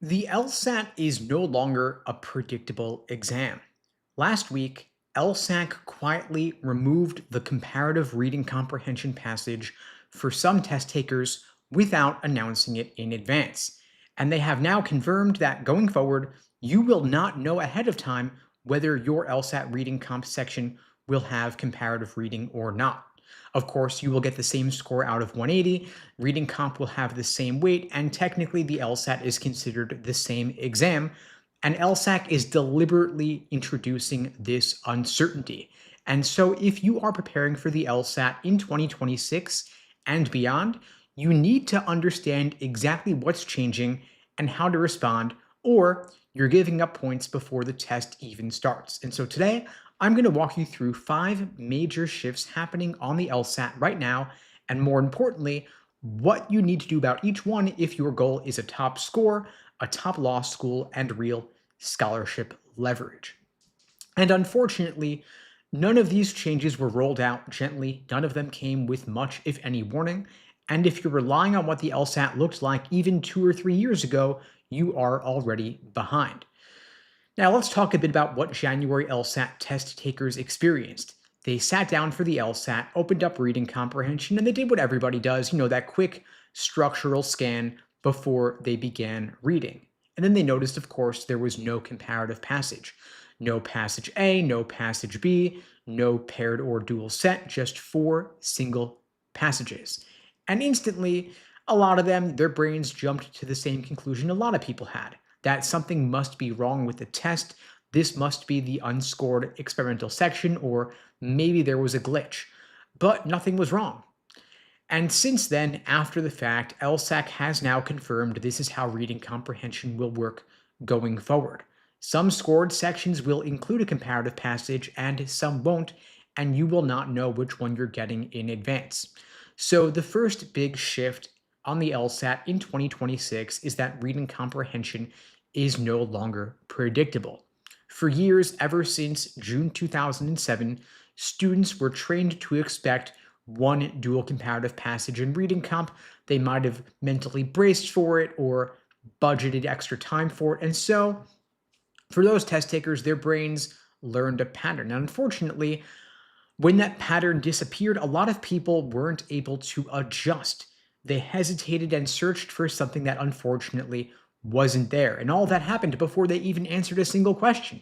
The LSAT is no longer a predictable exam. Last week, LSAC quietly removed the comparative reading comprehension passage for some test takers without announcing it in advance. And they have now confirmed that going forward, you will not know ahead of time whether your LSAT reading comp section will have comparative reading or not. Of course, you will get the same score out of 180. Reading comp will have the same weight, and technically the LSAT is considered the same exam. And LSAC is deliberately introducing this uncertainty. And so, if you are preparing for the LSAT in 2026 and beyond, you need to understand exactly what's changing and how to respond, or you're giving up points before the test even starts. And so, today, I'm going to walk you through 5 major shifts happening on the LSAT right now, and more importantly, what you need to do about each one if your goal is a top score, a top law school, and real scholarship leverage. And unfortunately, none of these changes were rolled out gently. None of them came with much, if any, warning. And if you're relying on what the LSAT looked like even 2 or 3 years ago, you are already behind. Now, let's talk a bit about what January LSAT test takers experienced. They sat down for the LSAT, opened up reading comprehension, and they did what everybody does, that quick structural scan before they began reading. And then they noticed, of course, there was no comparative passage. No passage A, no passage B, no paired or dual set, just 4 single passages. And instantly, a lot of them, their brains jumped to the same conclusion a lot of people had, that something must be wrong with the test. This must be the unscored experimental section, or maybe there was a glitch. But nothing was wrong. And since then, after the fact, LSAC has now confirmed this is how reading comprehension will work going forward. Some scored sections will include a comparative passage and some won't, and you will not know which one you're getting in advance. So the first big shift on the LSAT in 2026 is that reading comprehension is no longer predictable. For years, ever since June 2007, students were trained to expect one dual comparative passage in reading comp. They might have mentally braced for it or budgeted extra time for it. And so, for those test takers, their brains learned a pattern. And unfortunately, when that pattern disappeared, a lot of people weren't able to adjust. They hesitated and searched for something that unfortunately wasn't there. And all that happened before they even answered a single question.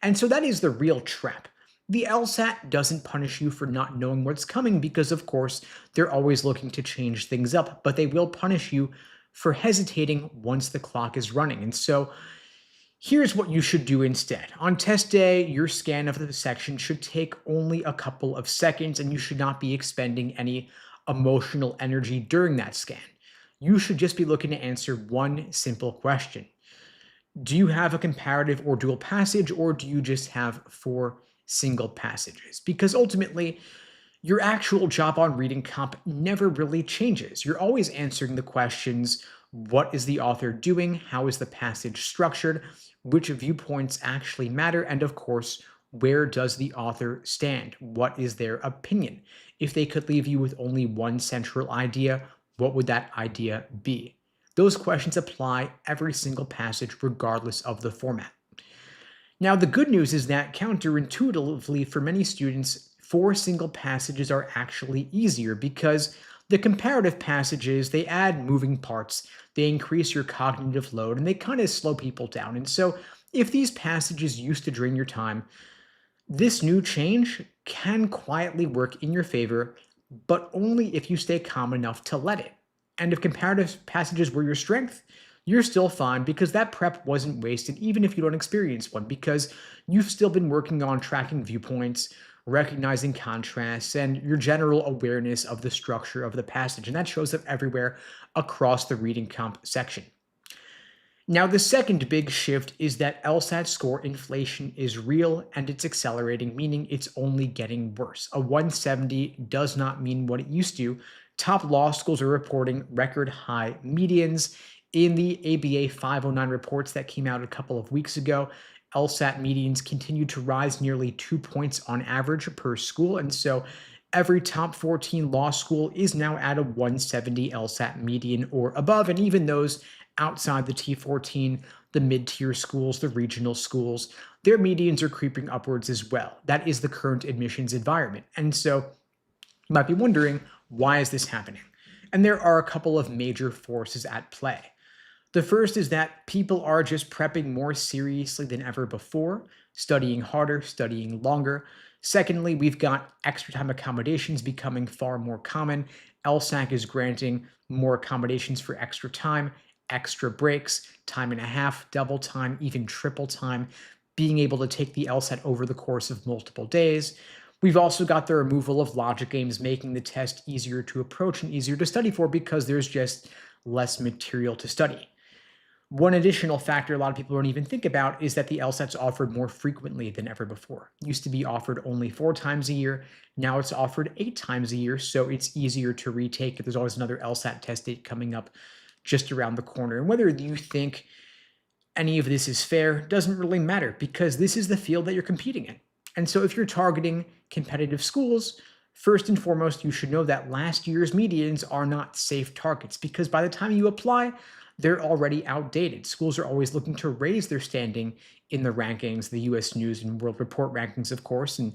And so that is the real trap. The LSAT doesn't punish you for not knowing what's coming because, of course, they're always looking to change things up, but they will punish you for hesitating once the clock is running. And so here's what you should do instead. On test day, your scan of the section should take only a couple of seconds, and you should not be expending any emotional energy during that scan. You should just be looking to answer one simple question. Do you have a comparative or dual passage, or do you just have 4 single passages? Because ultimately, your actual job on reading comp never really changes. You're always answering the questions: what is the author doing? How is the passage structured? Which viewpoints actually matter? And of course, where does the author stand? What is their opinion? If they could leave you with only one central idea, what would that idea be? Those questions apply every single passage, regardless of the format. Now, the good news is that counterintuitively, for many students, 4 single passages are actually easier because the comparative passages, they add moving parts, they increase your cognitive load, and they kind of slow people down. And so if these passages used to drain your time, this new change can quietly work in your favor, but only if you stay calm enough to let it. And if comparative passages were your strength, you're still fine because that prep wasn't wasted, even if you don't experience one, because you've still been working on tracking viewpoints, recognizing contrasts, and your general awareness of the structure of the passage. And that shows up everywhere across the reading comp section. Now, the second big shift is that LSAT score inflation is real and it's accelerating, meaning it's only getting worse. A 170 does not mean what it used to. Top law schools are reporting record high medians. In the ABA 509 reports that came out a couple of weeks ago, LSAT medians continue to rise nearly 2 points on average per school. And so every top 14 law school is now at a 170 LSAT median or above. And even those outside the T14, the mid-tier schools, the regional schools, their medians are creeping upwards as well. That is the current admissions environment. And so you might be wondering, why is this happening? And there are a couple of major forces at play. The first is that people are just prepping more seriously than ever before, studying harder, studying longer. Secondly, we've got extra time accommodations becoming far more common. LSAC is granting more accommodations for extra time, extra breaks, time and a half, double time, even triple time, being able to take the LSAT over the course of multiple days. We've also got the removal of logic games, making the test easier to approach and easier to study for because there's just less material to study. One additional factor a lot of people don't even think about is that the LSAT's offered more frequently than ever before. It used to be offered only 4 times a year. Now it's offered 8 times a year, so it's easier to retake. There's always another LSAT test date coming up just around the corner. And whether you think any of this is fair doesn't really matter because this is the field that you're competing in. And so if you're targeting competitive schools, first and foremost, you should know that last year's medians are not safe targets because by the time you apply, they're already outdated. Schools are always looking to raise their standing in the rankings, the US News and World Report rankings, of course, and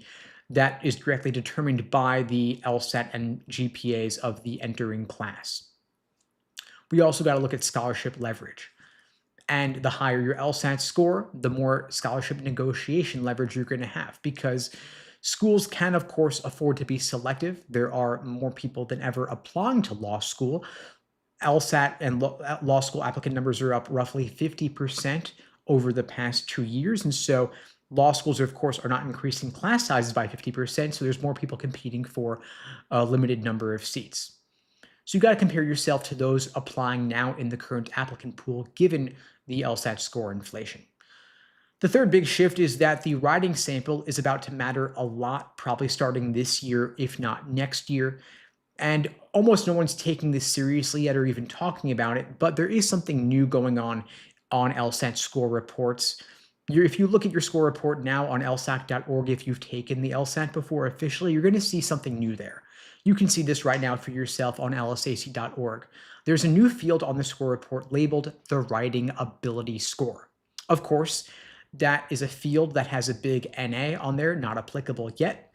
that is directly determined by the LSAT and GPAs of the entering class. We also got to look at scholarship leverage. And the higher your LSAT score, the more scholarship negotiation leverage you're going to have because schools can, of course, afford to be selective. There are more people than ever applying to law school. LSAT and law school applicant numbers are up roughly 50% over the past 2 years. And so law schools, of course, are not increasing class sizes by 50%. So there's more people competing for a limited number of seats. So you got to compare yourself to those applying now in the current applicant pool, given the LSAT score inflation. The third big shift is that the writing sample is about to matter a lot, probably starting this year, if not next year. And almost no one's taking this seriously yet or even talking about it, but there is something new going on LSAT score reports. If you look at your score report now on lsac.org, if you've taken the LSAT before officially, you're going to see something new there. You can see this right now for yourself on lsac.org. There's a new field on the score report labeled the writing ability score. Of course, that is a field that has a big NA on there, not applicable yet.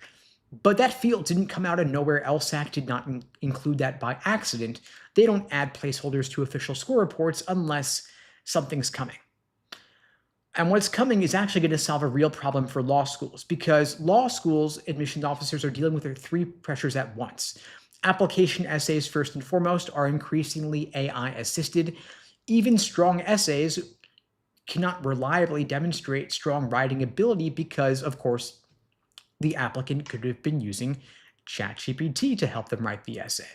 But that field didn't come out of nowhere. LSAC did not include that by accident. They don't add placeholders to official score reports unless something's coming. And what's coming is actually going to solve a real problem for law schools because law schools admissions officers are dealing with their 3 pressures at once. Application essays, first and foremost, are increasingly AI assisted. Even strong essays cannot reliably demonstrate strong writing ability because, of course, the applicant could have been using ChatGPT to help them write the essay.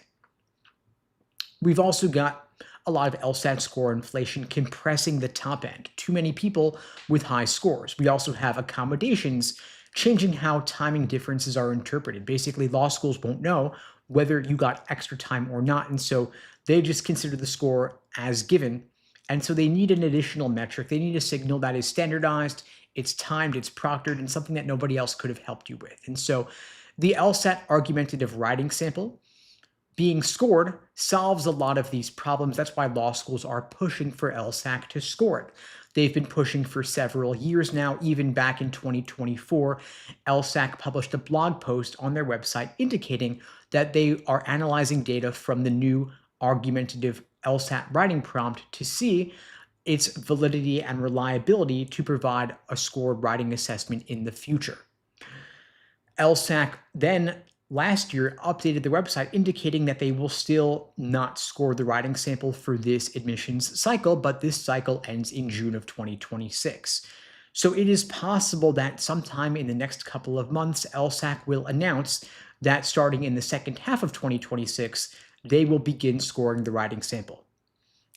We've also got a lot of LSAT score inflation compressing the top end. Too many people with high scores. We also have accommodations changing how timing differences are interpreted. Basically, law schools won't know whether you got extra time or not, and so they just consider the score as given. And so they need an additional metric. They need a signal that is standardized, it's timed, it's proctored, and something that nobody else could have helped you with. And so the LSAT argumentative writing sample being scored solves a lot of these problems. That's why law schools are pushing for LSAC to score it. They've been pushing for several years now. Even back in 2024, LSAC published a blog post on their website indicating that they are analyzing data from the new argumentative LSAT writing prompt to see its validity and reliability to provide a scored writing assessment in the future. LSAC then last year updated the website indicating that they will still not score the writing sample for this admissions cycle, but this cycle ends in June of 2026. So it is possible that sometime in the next couple of months, LSAC will announce that starting in the second half of 2026, they will begin scoring the writing sample.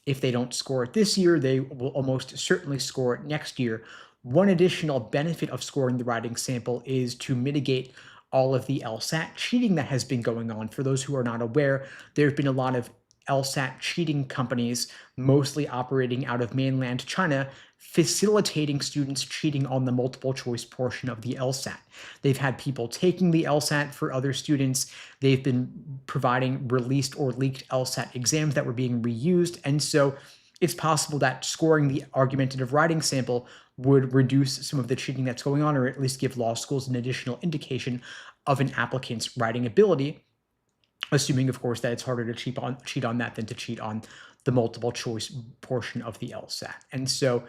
If they don't score it this year, they will almost certainly score it next year. One additional benefit of scoring the writing sample is to mitigate all of the LSAT cheating that has been going on. For those who are not aware, there have been a lot of LSAT cheating companies, mostly operating out of mainland China, facilitating students cheating on the multiple choice portion of the LSAT. They've had people taking the LSAT for other students. They've been providing released or leaked LSAT exams that were being reused. And so it's possible that scoring the argumentative writing sample would reduce some of the cheating that's going on, or at least give law schools an additional indication of an applicant's writing ability, assuming, of course, that it's harder to cheat on that than to cheat on the multiple choice portion of the LSAT. And so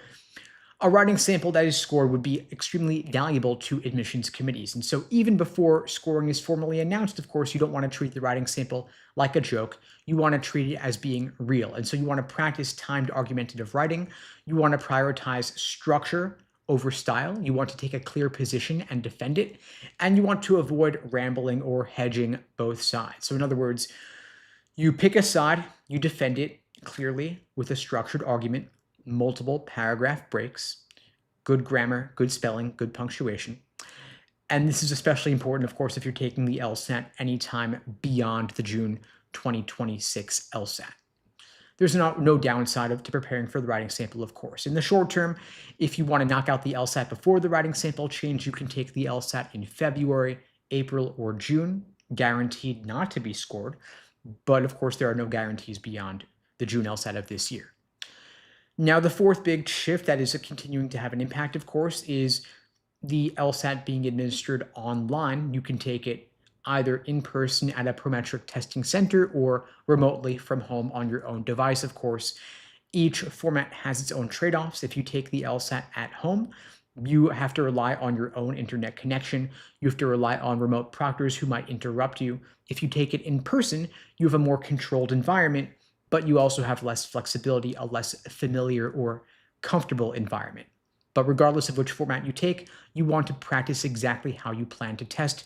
a writing sample that is scored would be extremely valuable to admissions committees. And so even before scoring is formally announced, of course, you don't want to treat the writing sample like a joke. You want to treat it as being real. And so you want to practice timed argumentative writing. You want to prioritize structure over style. You want to take a clear position and defend it. And you want to avoid rambling or hedging both sides. So in other words, you pick a side, you defend it clearly with a structured argument, multiple paragraph breaks, good grammar, good spelling, good punctuation. And this is especially important, of course, if you're taking the LSAT anytime beyond the June 2026 LSAT. There's no downside to preparing for the writing sample, of course. In the short term, if you want to knock out the LSAT before the writing sample change, you can take the LSAT in February, April, or June, guaranteed not to be scored. But of course, there are no guarantees beyond the June LSAT of this year. Now, the fourth big shift that is continuing to have an impact, of course, is the LSAT being administered online. You can take it either in person at a Prometric testing center or remotely from home on your own device, of course. Each format has its own trade-offs. If you take the LSAT at home, you have to rely on your own internet connection. You have to rely on remote proctors who might interrupt you. If you take it in person, you have a more controlled environment, but you also have less flexibility, a less familiar or comfortable environment. But regardless of which format you take, you want to practice exactly how you plan to test,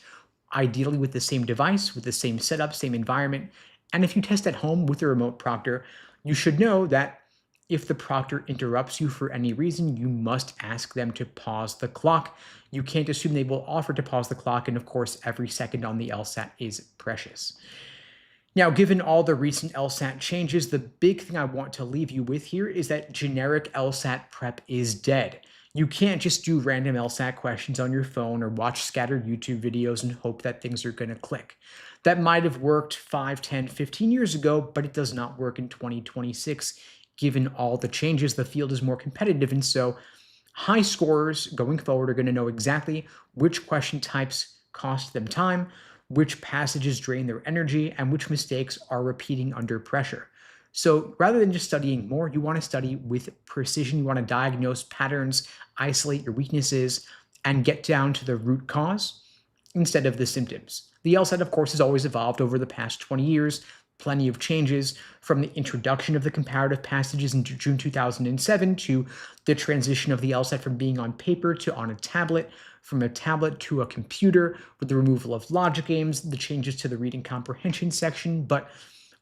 ideally with the same device, with the same setup, same environment. And if you test at home with a remote proctor, you should know that if the proctor interrupts you for any reason, you must ask them to pause the clock. You can't assume they will offer to pause the clock, and of course, every second on the LSAT is precious. Now, given all the recent LSAT changes, the big thing I want to leave you with here is that generic LSAT prep is dead. You can't just do random LSAT questions on your phone or watch scattered YouTube videos and hope that things are going to click. That might have worked 5, 10, 15 years ago, but it does not work in 2026. Given all the changes, the field is more competitive, and so high scorers going forward are going to know exactly which question types cost them time, which passages drain their energy, and which mistakes are repeating under pressure. So rather than just studying more, you want to study with precision. You want to diagnose patterns, isolate your weaknesses, and get down to the root cause instead of the symptoms. The LSAT, of course, has always evolved over the past 20 years. Plenty of changes from the introduction of the comparative passages in June 2007 to the transition of the LSAT from being on paper to on a tablet, from a tablet to a computer, with the removal of logic games, the changes to the reading comprehension section. But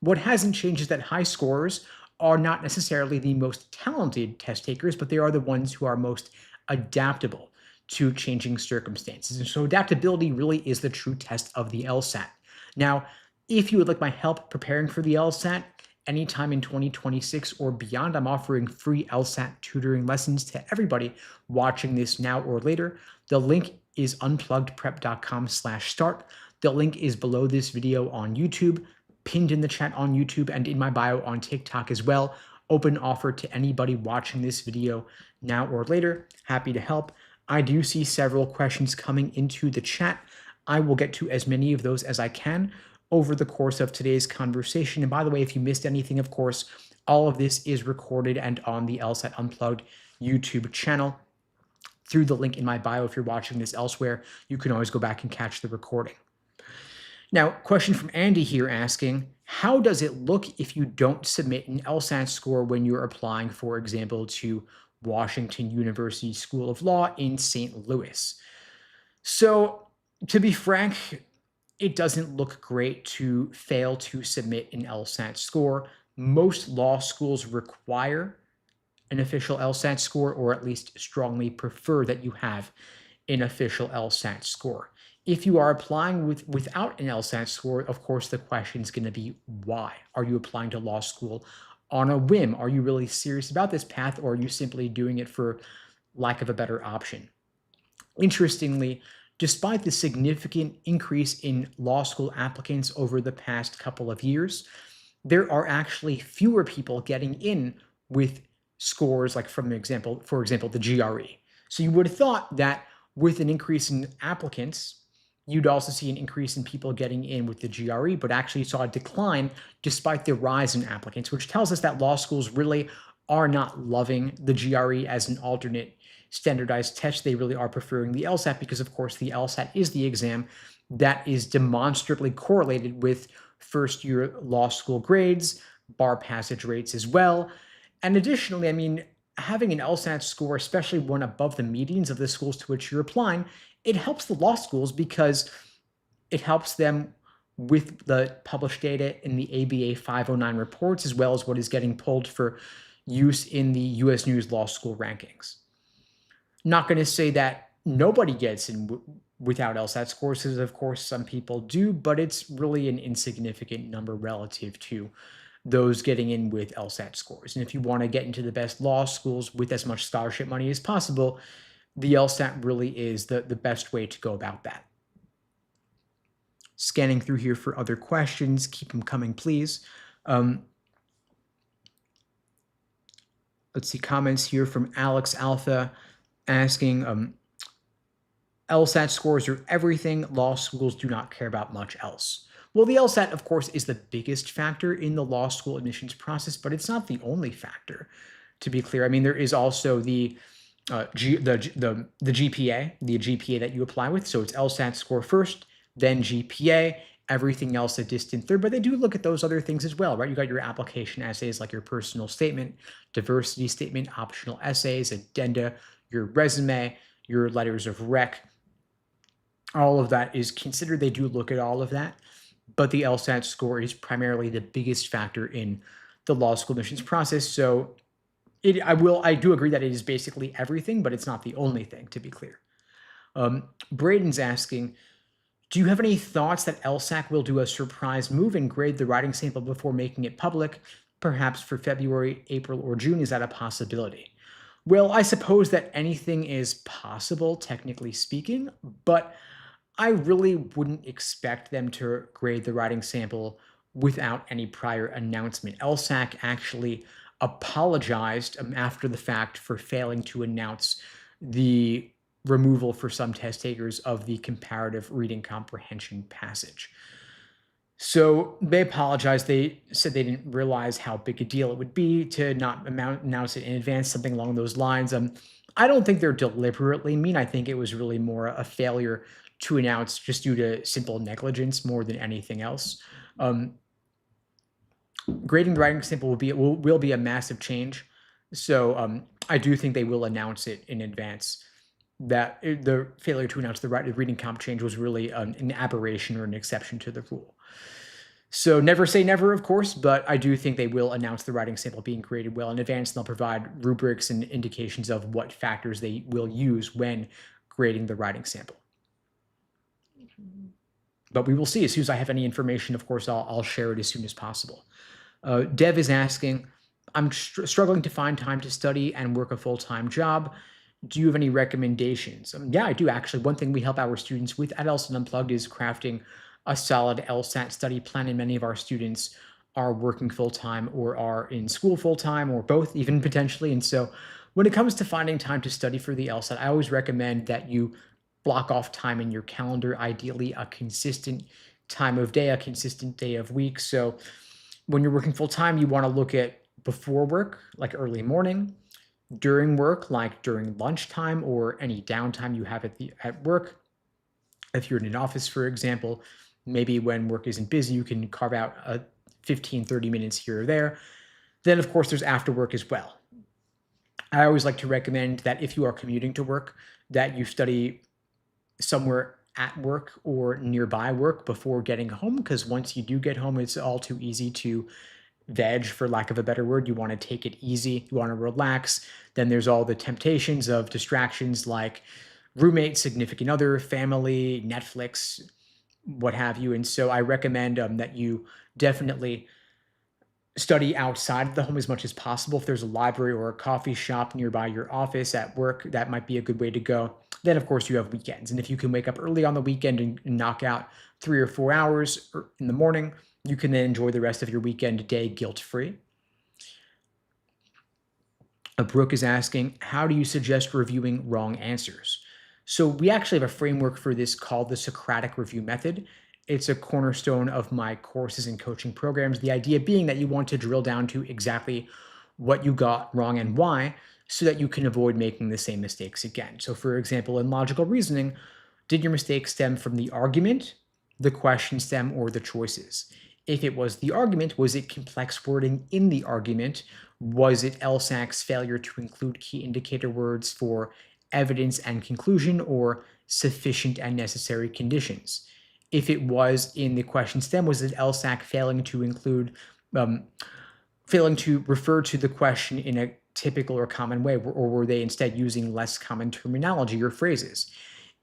what hasn't changed is that high scorers are not necessarily the most talented test takers, but they are the ones who are most adaptable to changing circumstances. And so adaptability really is the true test of the LSAT. Now, if you would like my help preparing for the LSAT anytime in 2026 or beyond, I'm offering free LSAT tutoring lessons to everybody watching this now or later. The link is unpluggedprep.com/start. The link is below this video on YouTube, pinned in the chat on YouTube, and in my bio on TikTok as well. Open offer to anybody watching this video now or later. Happy to help. I do see several questions coming into the chat. I will get to as many of those as I can over the course of today's conversation. And by the way, if you missed anything, of course, all of this is recorded and on the LSAT Unplugged YouTube channel through the link in my bio. If you're watching this elsewhere, you can always go back and catch the recording. Now, question from Andy here asking, how does it look if you don't submit an LSAT score when you're applying, for example, to Washington University School of Law in St. Louis? So, to be frank, it doesn't look great to fail to submit an LSAT score. Most law schools require an official LSAT score, or at least strongly prefer that you have an official LSAT score. If you are applying without an LSAT score, of course, the question is going to be why? Are you applying to law school on a whim? Are you really serious about this path, or are you simply doing it for lack of a better option? Interestingly, despite the significant increase in law school applicants over the past couple of years, there are actually fewer people getting in with scores like for example, the GRE. So you would have thought that with an increase in applicants, you'd also see an increase in people getting in with the GRE, but actually saw a decline despite the rise in applicants, which tells us that law schools really are not loving the GRE as an alternate standardized test. They really are preferring the LSAT because, of course, the LSAT is the exam that is demonstrably correlated with first-year law school grades, bar passage rates as well. And additionally, I mean, having an LSAT score, especially one above the medians of the schools to which you're applying, it helps the law schools because it helps them with the published data in the ABA 509 reports, as well as what is getting pulled for use in the US News Law School rankings. Not going to say that nobody gets in without LSAT scores, because of course some people do, but it's really an insignificant number relative to those getting in with LSAT scores. And if you want to get into the best law schools with as much scholarship money as possible, the LSAT really is the best way to go about that. Scanning through here for other questions. Keep them coming, please. Let's see, comments here from Alex Alpha asking, LSAT scores are everything. Law schools do not care about much else. Well, the LSAT, of course, is the biggest factor in the law school admissions process, but it's not the only factor, to be clear. I mean, there is also the GPA, the GPA that you apply with. So it's LSAT score first, then GPA, everything else a distant third. But they do look at those other things as well, right? You got your application essays like your personal statement, diversity statement, optional essays, addenda, your resume, your letters of rec. All of that is considered. They do look at all of that. But the LSAT score is primarily the biggest factor in the law school admissions process. So I do agree that it is basically everything, but it's not the only thing, to be clear. Braden's asking, do you have any thoughts that LSAC will do a surprise move and grade the writing sample before making it public, perhaps for February, April, or June? Is that a possibility? Well, I suppose that anything is possible, technically speaking, but I really wouldn't expect them to grade the writing sample without any prior announcement. LSAC actually apologized after the fact for failing to announce the removal for some test takers of the comparative reading comprehension passage. So they apologized. They said they didn't realize how big a deal it would be to not announce it in advance, something along those lines. I don't think they're deliberately mean. I think it was really more a failure to announce just due to simple negligence more than anything else. Grading the writing sample will be a massive change. So I do think they will announce it in advance. That the failure to announce the reading comp change was really an aberration or an exception to the rule. So never say never, of course, but I do think they will announce the writing sample being graded well in advance, and they'll provide rubrics and indications of what factors they will use when grading the writing sample. But we will see. As soon as I have any information, of course, I'll share it as soon as possible. Dev is asking, I'm struggling to find time to study and work a full-time job. Do you have any recommendations? Yeah, I do actually. One thing we help our students with at LSAT Unplugged is crafting a solid LSAT study plan, and many of our students are working full-time or are in school full-time or both, even potentially. And so when it comes to finding time to study for the LSAT, I always recommend that you block off time in your calendar, ideally a consistent time of day, a consistent day of week. So when you're working full-time, you want to look at before work, like early morning, during work, like during lunchtime or any downtime you have at work. If you're in an office, for example, maybe when work isn't busy, you can carve out 15, 30 minutes here or there. Then, of course, there's after work as well. I always like to recommend that if you are commuting to work, that you study somewhere at work or nearby work before getting home, because once you do get home, it's all too easy to veg, for lack of a better word. You want to take it easy. You want to relax. Then there's all the temptations of distractions like roommate, significant other, family, Netflix, what have you. And so I recommend that you definitely study outside of the home as much as possible. If there's a library or a coffee shop nearby your office at work, that might be a good way to go. Then, of course, you have weekends. And if you can wake up early on the weekend and knock out 3 or 4 hours in the morning, you can then enjoy the rest of your weekend day guilt-free. Brooke is asking, how do you suggest reviewing wrong answers? So we actually have a framework for this called the Socratic review method. It's a cornerstone of my courses and coaching programs. The idea being that you want to drill down to exactly what you got wrong and why, so that you can avoid making the same mistakes again. So for example, in logical reasoning, did your mistake stem from the argument, the question stem, or the choices? If it was the argument, was it complex wording in the argument? Was it LSAC's failure to include key indicator words for evidence and conclusion, or sufficient and necessary conditions? If it was in the question stem, was it LSAC um, failing to refer to the question in a typical or common way, or were they instead using less common terminology or phrases?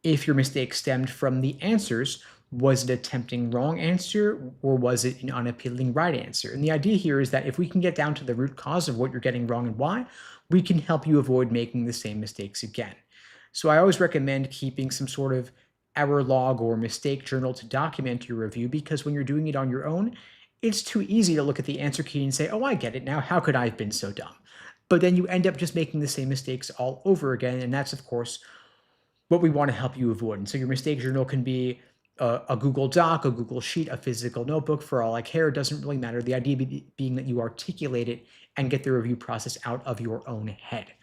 If your mistake stemmed from the answers, was it a tempting wrong answer, or was it an unappealing right answer? And the idea here is that if we can get down to the root cause of what you're getting wrong and why, we can help you avoid making the same mistakes again. So I always recommend keeping some sort of error log or mistake journal to document your review, because when you're doing it on your own, it's too easy to look at the answer key and say, oh, I get it now. How could I have been so dumb? But then you end up just making the same mistakes all over again. And that's, of course, what we want to help you avoid. And so your mistake journal can be a Google Doc, a Google Sheet, a physical notebook. For all I care, it doesn't really matter. The idea being that you articulate it and get the review process out of your own head.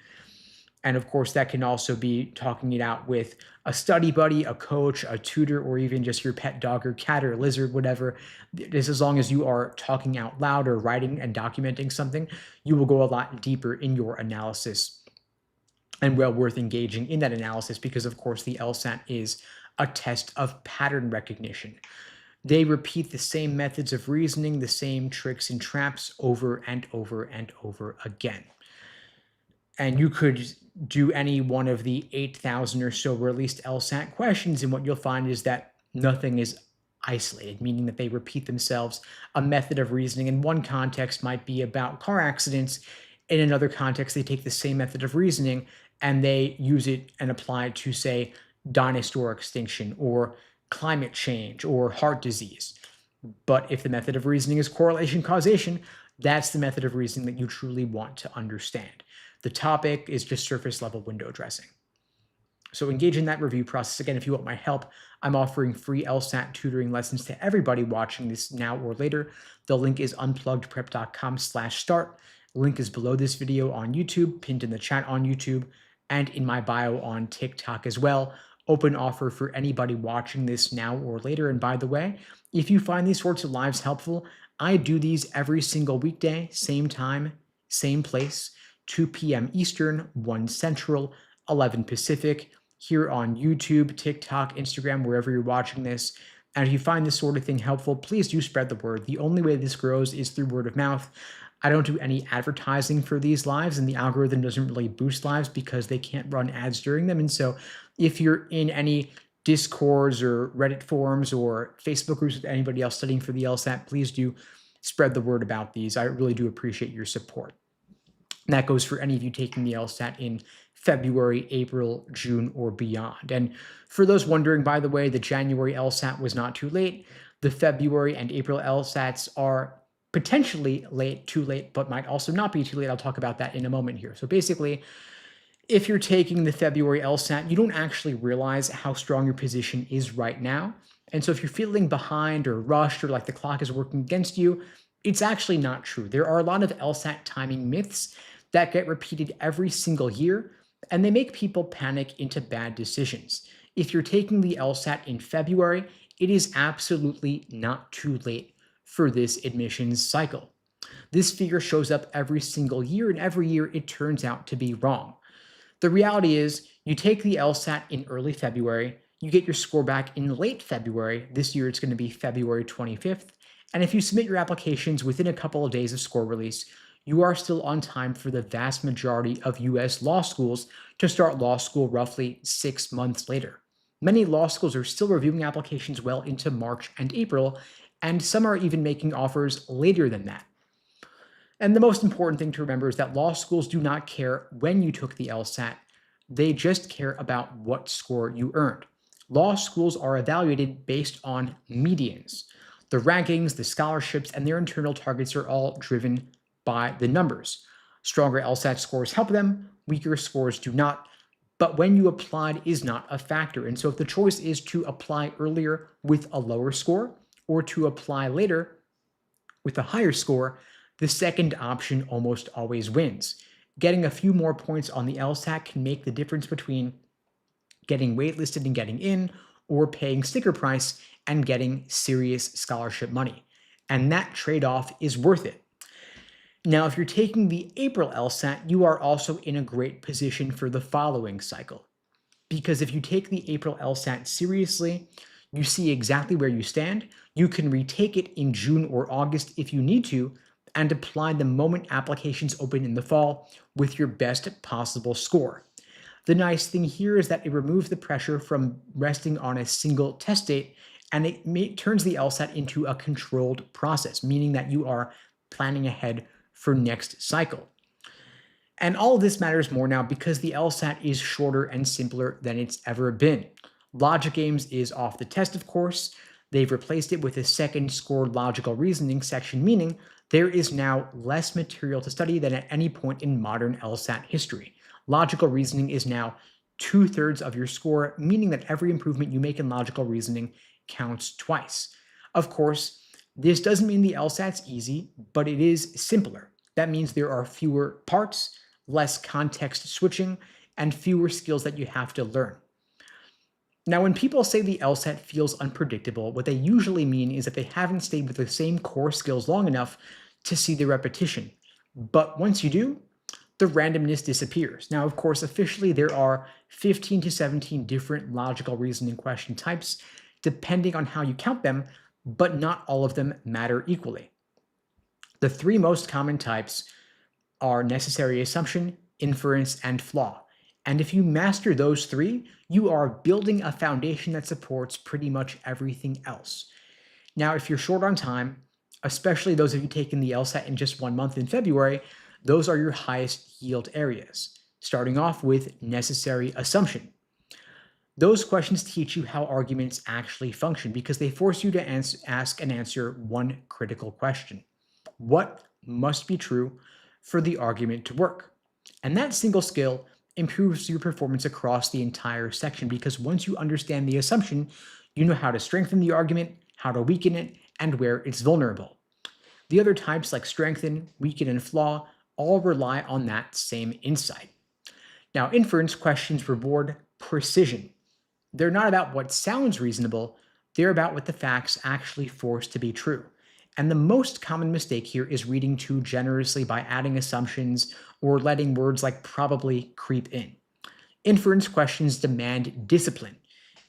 And of course, that can also be talking it out with a study buddy, a coach, a tutor, or even just your pet dog or cat or lizard, whatever. Just as long as you are talking out loud or writing and documenting something, you will go a lot deeper in your analysis, and well worth engaging in that analysis, because of course the LSAT is a test of pattern recognition. They repeat the same methods of reasoning, the same tricks and traps over and over and over again. And you could do any one of the 8,000 or so released LSAT questions, and what you'll find is that nothing is isolated, meaning that they repeat themselves. A method of reasoning in one context might be about car accidents. In another context, they take the same method of reasoning and they use it and apply it to, say, dinosaur extinction or climate change or heart disease. But if the method of reasoning is correlation causation, that's the method of reasoning that you truly want to understand. The topic is just surface level window dressing. So engage in that review process. Again, if you want my help, I'm offering free LSAT tutoring lessons to everybody watching this now or later. The link is unpluggedprep.com/start. Link is below this video on YouTube, pinned in the chat on YouTube, and in my bio on TikTok as well. Open offer for anybody watching this now or later. And by the way, if you find these sorts of lives helpful, I do these every single weekday, same time, same place, 2 p.m. Eastern, 1 Central, 11 Pacific, here on YouTube, TikTok, Instagram, wherever you're watching this. And if you find this sort of thing helpful, please do spread the word. The only way this grows is through word of mouth. I don't do any advertising for these lives, and the algorithm doesn't really boost lives because they can't run ads during them. And so if you're in any Discords or Reddit forums or Facebook groups with anybody else studying for the LSAT, please do spread the word about these. I really do appreciate your support. And that goes for any of you taking the LSAT in February, April, June, or beyond. And for those wondering, by the way, the January LSAT was not too late. The February and April LSATs are potentially too late, but might also not be too late. I'll talk about that in a moment here. So basically, if you're taking the February LSAT, you don't actually realize how strong your position is right now. And so if you're feeling behind or rushed or like the clock is working against you, it's actually not true. There are a lot of LSAT timing myths that get repeated every single year, and they make people panic into bad decisions. If you're taking the LSAT in February, it is absolutely not too late for this admissions cycle. This figure shows up every single year, and every year it turns out to be wrong. The reality is, you take the LSAT in early February, you get your score back in late February. This year it's going to be February 25th. And if you submit your applications within a couple of days of score release, you are still on time for the vast majority of US law schools to start law school roughly 6 months later. Many law schools are still reviewing applications well into March and April, and some are even making offers later than that. And the most important thing to remember is that law schools do not care when you took the LSAT. They just care about what score you earned. Law schools are evaluated based on medians. The rankings, the scholarships, and their internal targets are all driven by the numbers. Stronger LSAT scores help them, weaker scores do not. But when you applied is not a factor. And so if the choice is to apply earlier with a lower score or to apply later with a higher score, the second option almost always wins. Getting a few more points on the LSAT can make the difference between getting waitlisted and getting in, or paying sticker price and getting serious scholarship money. And that trade-off is worth it. Now, if you're taking the April LSAT, you are also in a great position for the following cycle. Because if you take the April LSAT seriously, you see exactly where you stand. You can retake it in June or August if you need to, and apply the moment applications open in the fall with your best possible score. The nice thing here is that it removes the pressure from resting on a single test date, and it turns the LSAT into a controlled process, meaning that you are planning ahead for next cycle. And all of this matters more now because the LSAT is shorter and simpler than it's ever been. Logic Games is off the test, of course. They've replaced it with a second scored logical reasoning section, meaning there is now less material to study than at any point in modern LSAT history. Logical reasoning is now 2/3 of your score, meaning that every improvement you make in logical reasoning counts twice. Of course, this doesn't mean the LSAT's easy, but it is simpler. That means there are fewer parts, less context switching, and fewer skills that you have to learn. Now, when people say the LSAT feels unpredictable, what they usually mean is that they haven't stayed with the same core skills long enough to see the repetition. But once you do, the randomness disappears. Now, of course, officially there are 15 to 17 different logical reasoning question types, depending on how you count them, but not all of them matter equally. The three most common types are necessary assumption, inference, and flaw. And if you master those three, you are building a foundation that supports pretty much everything else. Now, if you're short on time, especially those of you taking the LSAT in just 1 month in February, those are your highest yield areas, starting off with necessary assumption. Those questions teach you how arguments actually function because they force you to ask and answer one critical question. What must be true for the argument to work? And that single skill improves your performance across the entire section because once you understand the assumption, you know how to strengthen the argument, how to weaken it, and where it's vulnerable. The other types like strengthen, weaken, and flaw all rely on that same insight. Now, inference questions reward precision. They're not about what sounds reasonable, they're about what the facts actually force to be true. And the most common mistake here is reading too generously by adding assumptions or letting words like probably creep in. Inference questions demand discipline.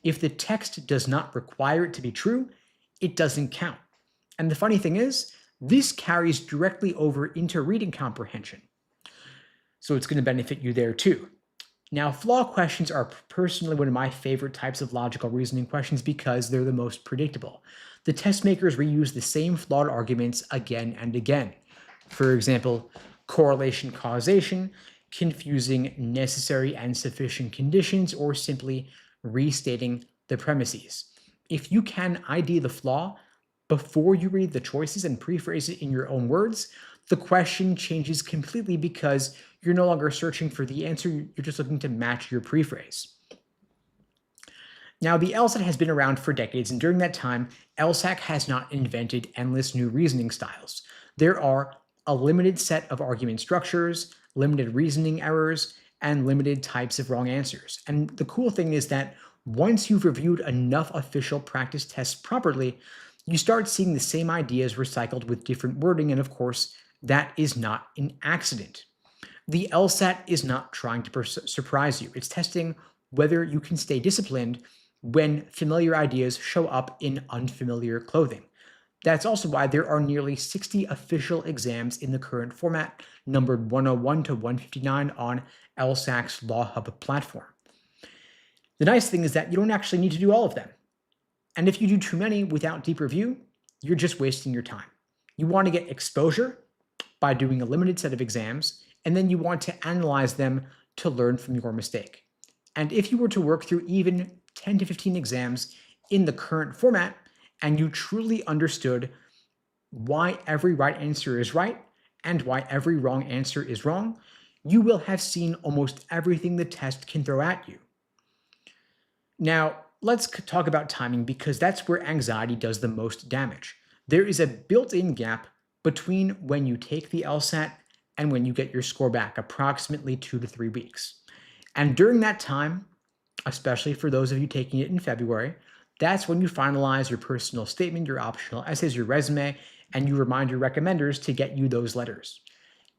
If the text does not require it to be true, it doesn't count. And the funny thing is, this carries directly over into reading comprehension. So it's going to benefit you there too. Now, flaw questions are personally one of my favorite types of logical reasoning questions because they're the most predictable. The test makers reuse the same flawed arguments again and again. For example, correlation causation, confusing necessary and sufficient conditions, or simply restating the premises. If you can ID the flaw before you read the choices and prephrase it in your own words, the question changes completely because you're no longer searching for the answer, you're just looking to match your prephrase. Now, the LSAT has been around for decades, and during that time, LSAC has not invented endless new reasoning styles. There are a limited set of argument structures, limited reasoning errors, and limited types of wrong answers. And the cool thing is that once you've reviewed enough official practice tests properly, you start seeing the same ideas recycled with different wording, and of course, that is not an accident. The LSAT is not trying to surprise you. It's testing whether you can stay disciplined when familiar ideas show up in unfamiliar clothing. That's also why there are nearly 60 official exams in the current format, numbered 101 to 159 on LSAC's LawHub platform. The nice thing is that you don't actually need to do all of them. And if you do too many without deep review, you're just wasting your time. You want to get exposure by doing a limited set of exams, and then you want to analyze them to learn from your mistake. And if you were to work through even 10 to 15 exams in the current format, and you truly understood why every right answer is right and why every wrong answer is wrong, you will have seen almost everything the test can throw at you. Now, let's talk about timing because that's where anxiety does the most damage. There is a built-in gap between when you take the LSAT and when you get your score back, approximately 2 to 3 weeks. And during that time, especially for those of you taking it in February, that's when you finalize your personal statement, your optional essays, your resume, and you remind your recommenders to get you those letters.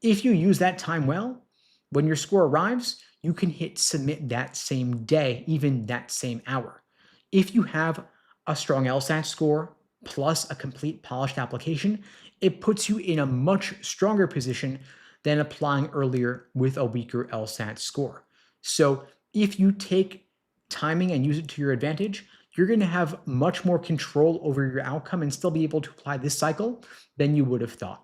If you use that time well, when your score arrives, you can hit submit that same day, even that same hour. If you have a strong LSAT score plus a complete polished application, it puts you in a much stronger position than applying earlier with a weaker LSAT score. So if you take timing and use it to your advantage, you're going to have much more control over your outcome and still be able to apply this cycle than you would have thought.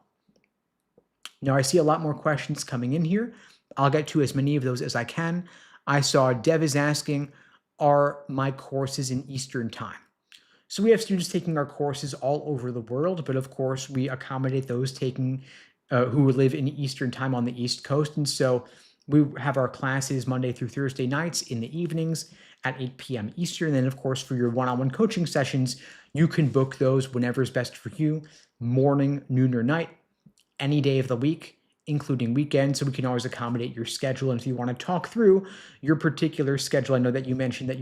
Now, I see a lot more questions coming in here. I'll get to as many of those as I can. I saw Dev is asking, are my courses in Eastern time? So we have students taking our courses all over the world, but of course we accommodate those taking who live in Eastern time on the East Coast. And so we have our classes Monday through Thursday nights in the evenings at 8 p.m. Eastern. And then of course for your one-on-one coaching sessions, you can book those whenever is best for you, morning, noon, or night, any day of the week, including weekends, so we can always accommodate your schedule. And if you want to talk through your particular schedule, I know that you mentioned that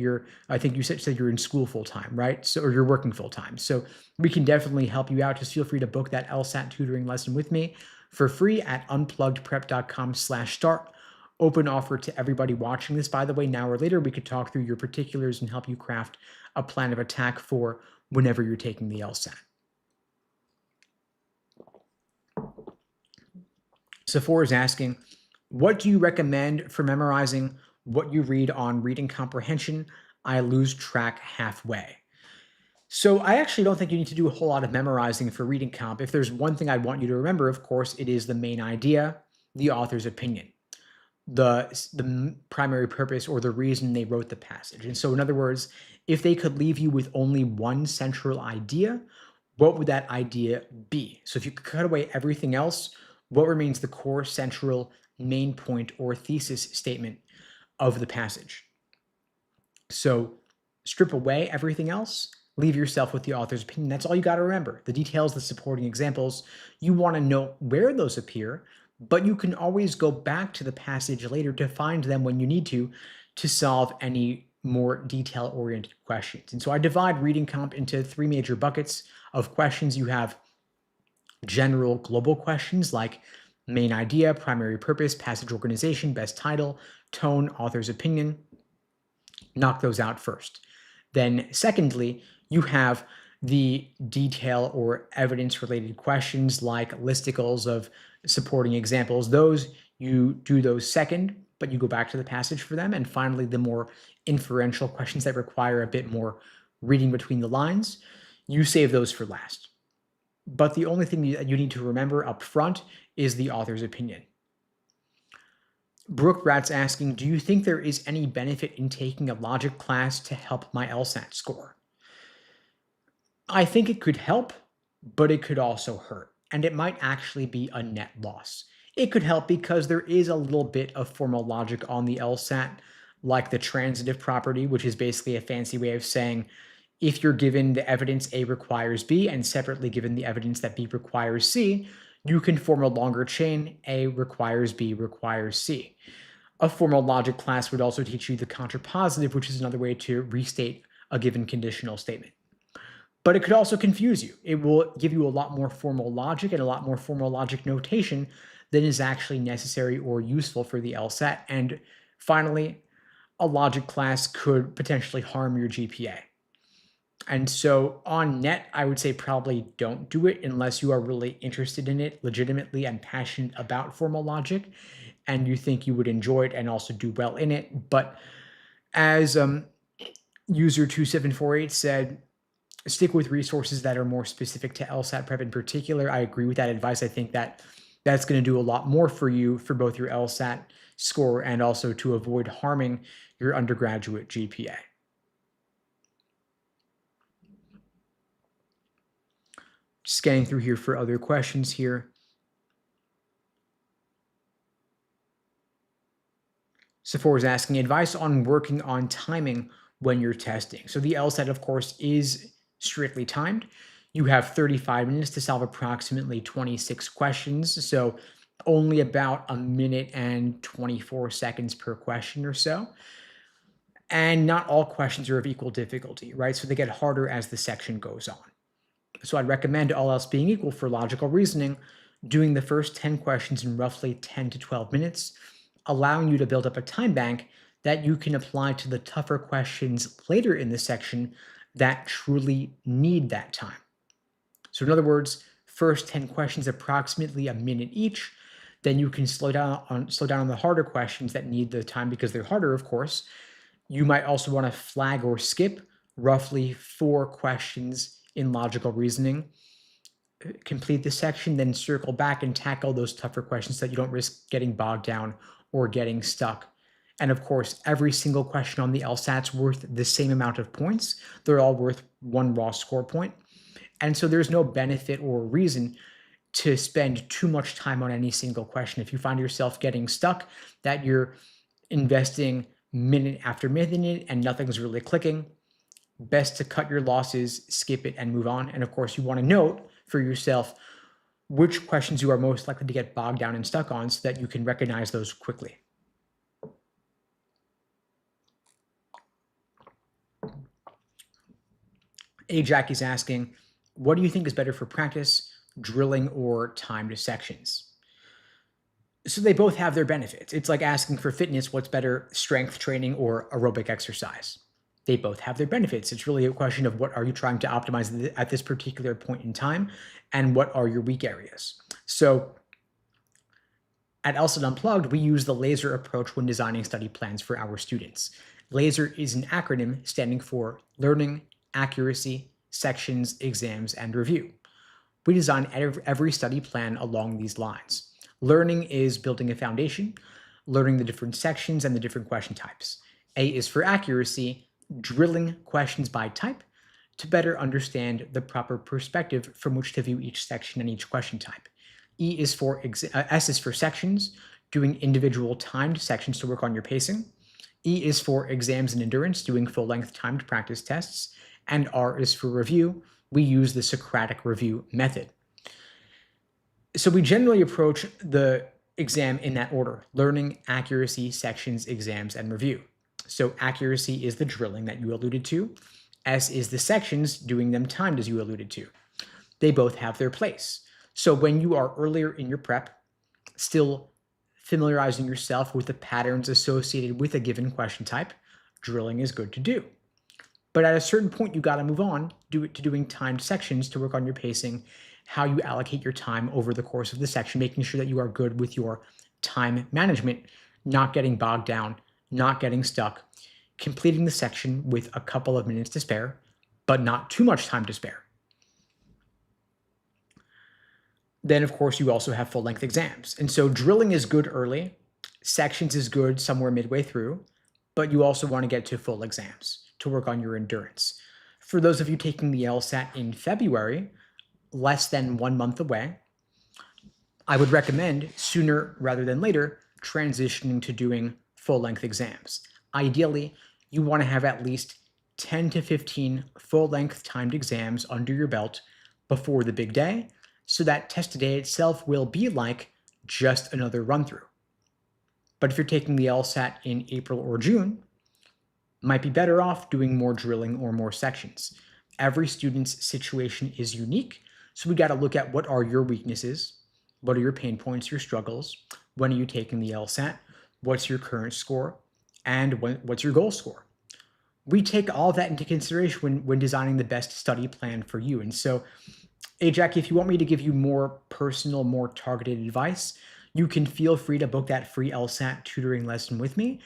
I think you said you're in school full time, right? So, or you're working full time. So we can definitely help you out. Just feel free to book that LSAT tutoring lesson with me for free at unpluggedprep.com/start. Open offer to everybody watching this, by the way, now or later. We could talk through your particulars and help you craft a plan of attack for whenever you're taking the LSAT. Sephora is asking, what do you recommend for memorizing what you read on reading comprehension? I lose track halfway. So I actually don't think you need to do a whole lot of memorizing for reading comp. If there's one thing I want you to remember, of course, it is the main idea, the author's opinion, the primary purpose or the reason they wrote the passage. And so in other words, if they could leave you with only one central idea, what would that idea be? So if you could cut away everything else, what remains the core, central, main point, or thesis statement of the passage? So strip away everything else, leave yourself with the author's opinion. That's all you got to remember. The details, the supporting examples, you want to know where those appear, but you can always go back to the passage later to find them when you need to solve any more detail-oriented questions. And so I divide reading comp into 3 major buckets of questions. You have general global questions like main idea, primary purpose, passage organization, best title, tone, author's opinion. Knock those out first. Then secondly, you have the detail or evidence related questions like listicles of supporting examples. Those, you do those second, but you go back to the passage for them. And finally, the more inferential questions that require a bit more reading between the lines, you save those for last. But the only thing that you need to remember up front is the author's opinion. Brooke Rat's asking, do you think there is any benefit in taking a logic class to help my LSAT score? I think it could help, but it could also hurt, and it might actually be a net loss. It could help because there is a little bit of formal logic on the LSAT, like the transitive property, which is basically a fancy way of saying if you're given the evidence A requires B and separately given the evidence that B requires C, you can form a longer chain, A requires B requires C. A formal logic class would also teach you the contrapositive, which is another way to restate a given conditional statement. But it could also confuse you. It will give you a lot more formal logic and a lot more formal logic notation than is actually necessary or useful for the LSAT. And finally, a logic class could potentially harm your GPA. And so on net, I would say probably don't do it unless you are really interested in it legitimately and passionate about formal logic and you think you would enjoy it and also do well in it. But as user 2748 said, stick with resources that are more specific to LSAT prep in particular. I agree with that advice. I think that that's going to do a lot more for you for both your LSAT score and also to avoid harming your undergraduate GPA. Scanning through here for other questions here. Sephora is asking advice on working on timing when you're testing. So the LSAT, of course, is strictly timed. You have 35 minutes to solve approximately 26 questions. So only about a minute and 24 seconds per question or so. And not all questions are of equal difficulty, right? So they get harder as the section goes on. So I'd recommend, all else being equal for logical reasoning, doing the first 10 questions in roughly 10 to 12 minutes, allowing you to build up a time bank that you can apply to the tougher questions later in the section that truly need that time. So in other words, first 10 questions approximately a minute each, then you can slow down on the harder questions that need the time because they're harder, of course. You might also want to flag or skip roughly 4 questions in logical reasoning. Complete the section, then circle back and tackle those tougher questions so that you don't risk getting bogged down or getting stuck. And of course, every single question on the LSAT's worth the same amount of points. They're all worth 1 raw score point. And so there's no benefit or reason to spend too much time on any single question. If you find yourself getting stuck, that you're investing minute after minute and nothing's really clicking, best to cut your losses, skip it, and move on. And of course, you want to note for yourself which questions you are most likely to get bogged down and stuck on so that you can recognize those quickly. Jack is asking, what do you think is better for practice, drilling or timed sections? So they both have their benefits. It's like asking for fitness, what's better, strength training or aerobic exercise? They both have their benefits. It's really a question of what are you trying to optimize at this particular point in time and what are your weak areas. So at LSAT Unplugged, we use the LASER approach when designing study plans for our students. LASER is an acronym standing for Learning, Accuracy, Sections, Exams, and Review. We design every study plan along these lines. Learning is building a foundation, learning the different sections and the different question types. A is for accuracy, drilling questions by type to better understand the proper perspective from which to view each section and each question type. S is for sections, doing individual timed sections to work on your pacing. E is for exams and endurance, doing full-length timed practice tests. And R is for review. We use the Socratic review method. So we generally approach the exam in that order: learning, accuracy, sections, exams, and review. So accuracy is the drilling that you alluded to. S is the sections, doing them timed as you alluded to. They both have their place. So when you are earlier in your prep, still familiarizing yourself with the patterns associated with a given question type, drilling is good to do. But at a certain point, you got to move on to doing timed sections to work on your pacing, how you allocate your time over the course of the section, making sure that you are good with your time management, not getting bogged down, not getting stuck, completing the section with a couple of minutes to spare, but not too much time to spare. Then, of course, you also have full-length exams. And so drilling is good early, sections is good somewhere midway through, but you also want to get to full exams to work on your endurance. For those of you taking the LSAT in February, less than 1 month away, I would recommend sooner rather than later transitioning to doing full-length exams. Ideally, you want to have at least 10 to 15 full-length timed exams under your belt before the big day, so that test day itself will be like just another run-through. But if you're taking the LSAT in April or June, might be better off doing more drilling or more sections. Every student's situation is unique, so we got to look at what are your weaknesses, what are your pain points, your struggles, when are you taking the LSAT, what's your current score, and what's your goal score. We take all that into consideration when designing the best study plan for you. And so, Jack, if you want me to give you more personal, more targeted advice, you can feel free to book that free LSAT tutoring lesson with me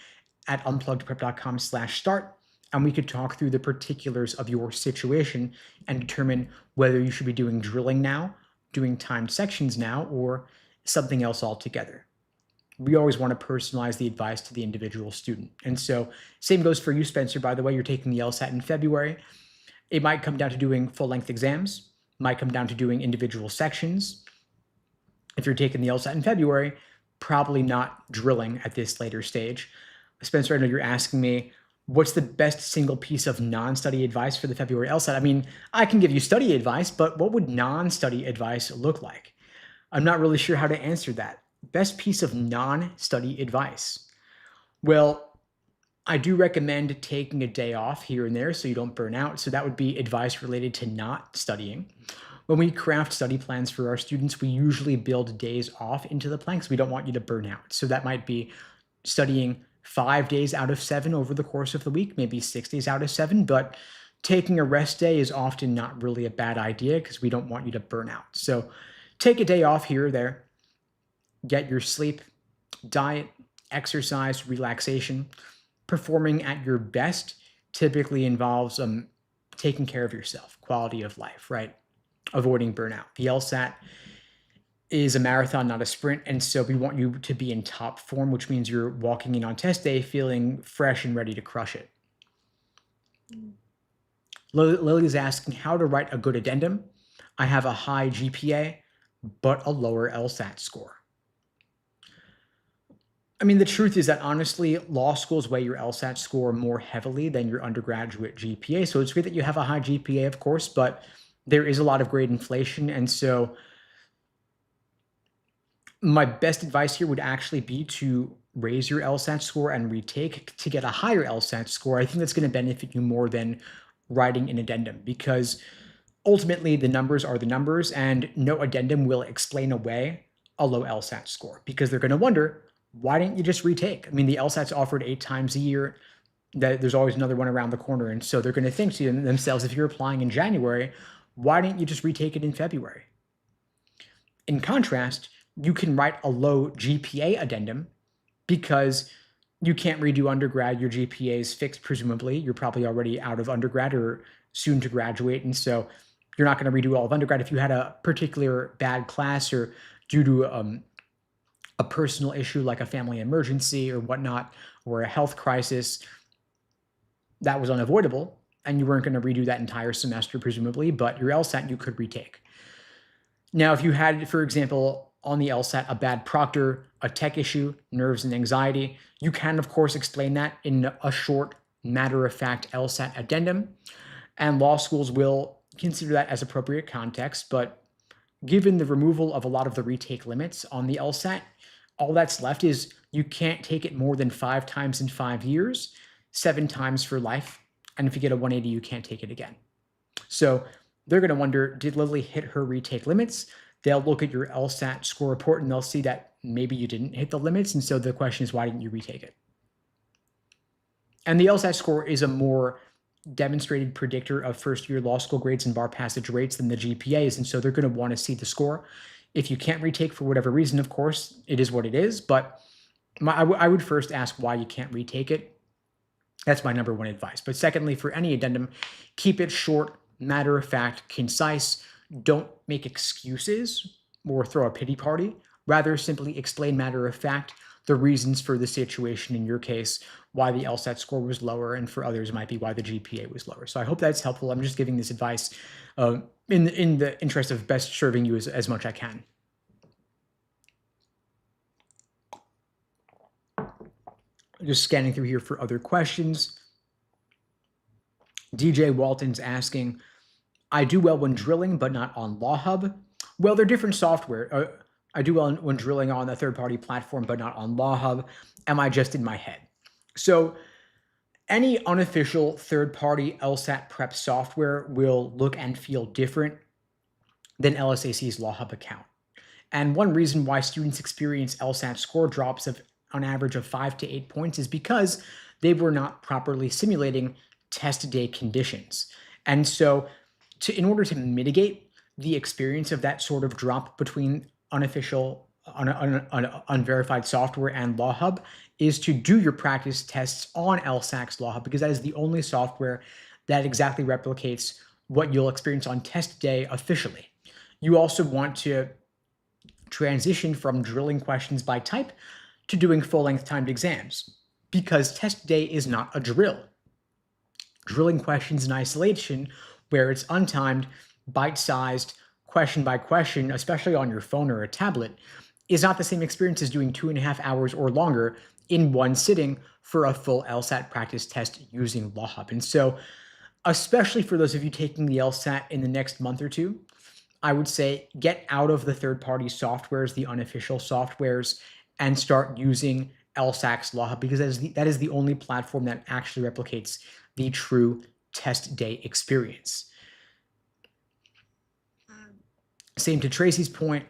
at unpluggedprep.com/start, and we could talk through the particulars of your situation and determine whether you should be doing drilling now, doing timed sections now, or something else altogether. We always want to personalize the advice to the individual student. And so same goes for you, Spencer. By the way, you're taking the LSAT in February. It might come down to doing full-length exams, might come down to doing individual sections. If you're taking the LSAT in February, probably not drilling at this later stage. Spencer, I know you're asking me, what's the best single piece of non-study advice for the February LSAT? I mean, I can give you study advice, but what would non-study advice look like? I'm not really sure how to answer that. Best piece of non-study advice. Well, I do recommend taking a day off here and there so you don't burn out. So that would be advice related to not studying. When we craft study plans for our students, we usually build days off into the plan because we don't want you to burn out. So that might be studying 5 days out of 7 over the course of the week, maybe 6 days out of 7, but taking a rest day is often not really a bad idea because we don't want you to burn out. So take a day off here or there, get your sleep, diet, exercise, relaxation. Performing at your best typically involves taking care of yourself, quality of life, right? Avoiding burnout. The LSAT is a marathon, not a sprint. And so we want you to be in top form, which means you're walking in on test day feeling fresh and ready to crush it. Lily's asking how to write a good addendum. I have a high GPA, but a lower LSAT score. I mean, the truth is that honestly, law schools weigh your LSAT score more heavily than your undergraduate GPA. So it's great that you have a high GPA, of course, but there is a lot of grade inflation. And so my best advice here would actually be to raise your LSAT score and retake to get a higher LSAT score. I think that's going to benefit you more than writing an addendum because ultimately the numbers are the numbers and no addendum will explain away a low LSAT score because they're going to wonder, why didn't you just retake? I mean, the LSAT's offered 8 times a year. There's always another one around the corner. And so they're going to think to themselves, if you're applying in January, why didn't you just retake it in February? In contrast, you can write a low GPA addendum because you can't redo undergrad. Your GPA is fixed, presumably. You're probably already out of undergrad or soon to graduate. And so you're not going to redo all of undergrad. If you had a particular bad class or due to a personal issue like a family emergency or whatnot, or a health crisis, that was unavoidable. And you weren't going to redo that entire semester, presumably, but your LSAT you could retake. Now, if you had, for example, on the LSAT, a bad proctor, a tech issue, nerves and anxiety, you can, of course, explain that in a short, matter-of-fact LSAT addendum. And law schools will consider that as appropriate context, but given the removal of a lot of the retake limits on the LSAT, all that's left is you can't take it more than 5 times in 5 years, 7 times for life. And if you get a 180, you can't take it again. So they're going to wonder, did Lily hit her retake limits? They'll look at your LSAT score report and they'll see that maybe you didn't hit the limits. And so the question is, why didn't you retake it? And the LSAT score is a more demonstrated predictor of first-year law school grades and bar passage rates than the GPA is. And so they're going to want to see the score. If you can't retake for whatever reason, of course, it is what it is. But I would first ask why you can't retake it. That's my number one advice. But secondly, for any addendum, keep it short, matter-of-fact, concise. Don't make excuses or throw a pity party. Rather, simply explain matter-of-fact the reasons for the situation in your case, why the LSAT score was lower, and for others, it might be why the GPA was lower. So I hope that's helpful. I'm just giving this advice in the interest of best serving you as much as I can. Just scanning through here for other questions. DJ Walton's asking, I do well when drilling, but not on LawHub. Well, they're different software. I do well when drilling on a third-party platform, but not on LawHub. Am I just in my head? So any unofficial third-party LSAT prep software will look and feel different than LSAC's LawHub account. And one reason why students experience LSAT score drops of on average of 5 to 8 points is because they were not properly simulating test day conditions. And so in order to mitigate the experience of that sort of drop between unofficial, unverified software and LawHub is to do your practice tests on LSAC's LawHub, because that is the only software that exactly replicates what you'll experience on test day officially. You also want to transition from drilling questions by type to doing full-length timed exams, because test day is not a drill. Drilling questions in isolation, where it's untimed, bite-sized, question by question, especially on your phone or a tablet, is not the same experience as doing 2.5 hours or longer in one sitting for a full LSAT practice test using LawHub. And so, especially for those of you taking the LSAT in the next month or two, I would say get out of the third-party softwares, the unofficial softwares, and start using LSAC's LawHub, because that is the only platform that actually replicates the true test day experience. Same to Tracy's point,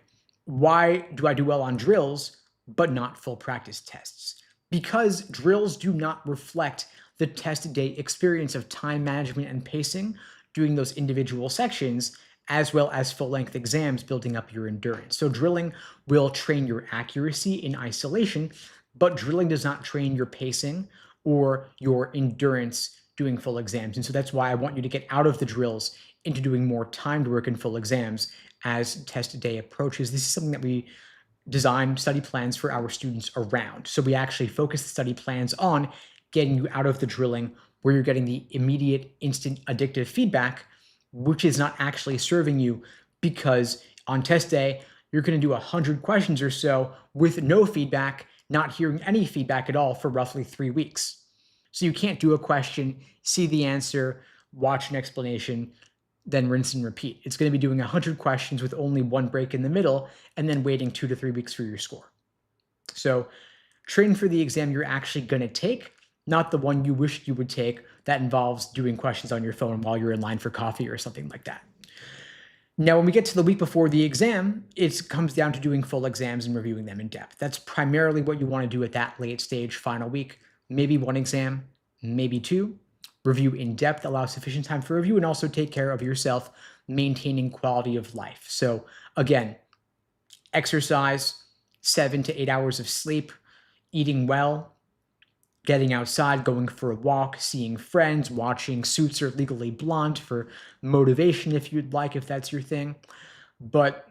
why do I do well on drills but not full practice tests? Because drills do not reflect the test day experience of time management and pacing, doing those individual sections, as well as full-length exams, building up your endurance. So drilling will train your accuracy in isolation, but drilling does not train your pacing or your endurance doing full exams. And so that's why I want you to get out of the drills into doing more timed work in full exams as test day approaches. This is something that we design study plans for our students around. So we actually focus the study plans on getting you out of the drilling where you're getting the immediate, instant addictive feedback, which is not actually serving you, because on test day, you're going to do 100 questions or so with no feedback, not hearing any feedback at all for roughly 3 weeks. So you can't do a question, see the answer, watch an explanation, then rinse and repeat. It's going to be doing 100 questions with only one break in the middle and then waiting 2 to 3 weeks for your score. So train for the exam you're actually going to take, not the one you wished you would take that involves doing questions on your phone while you're in line for coffee or something like that. Now, when we get to the week before the exam, it comes down to doing full exams and reviewing them in depth. That's primarily what you want to do at that late stage final week. Maybe one exam, maybe two. Review in depth, allow sufficient time for review, and also take care of yourself, maintaining quality of life. So again, exercise, 7 to 8 hours of sleep, eating well, getting outside, going for a walk, seeing friends, watching Suits or Legally Blonde for motivation if you'd like, if that's your thing. But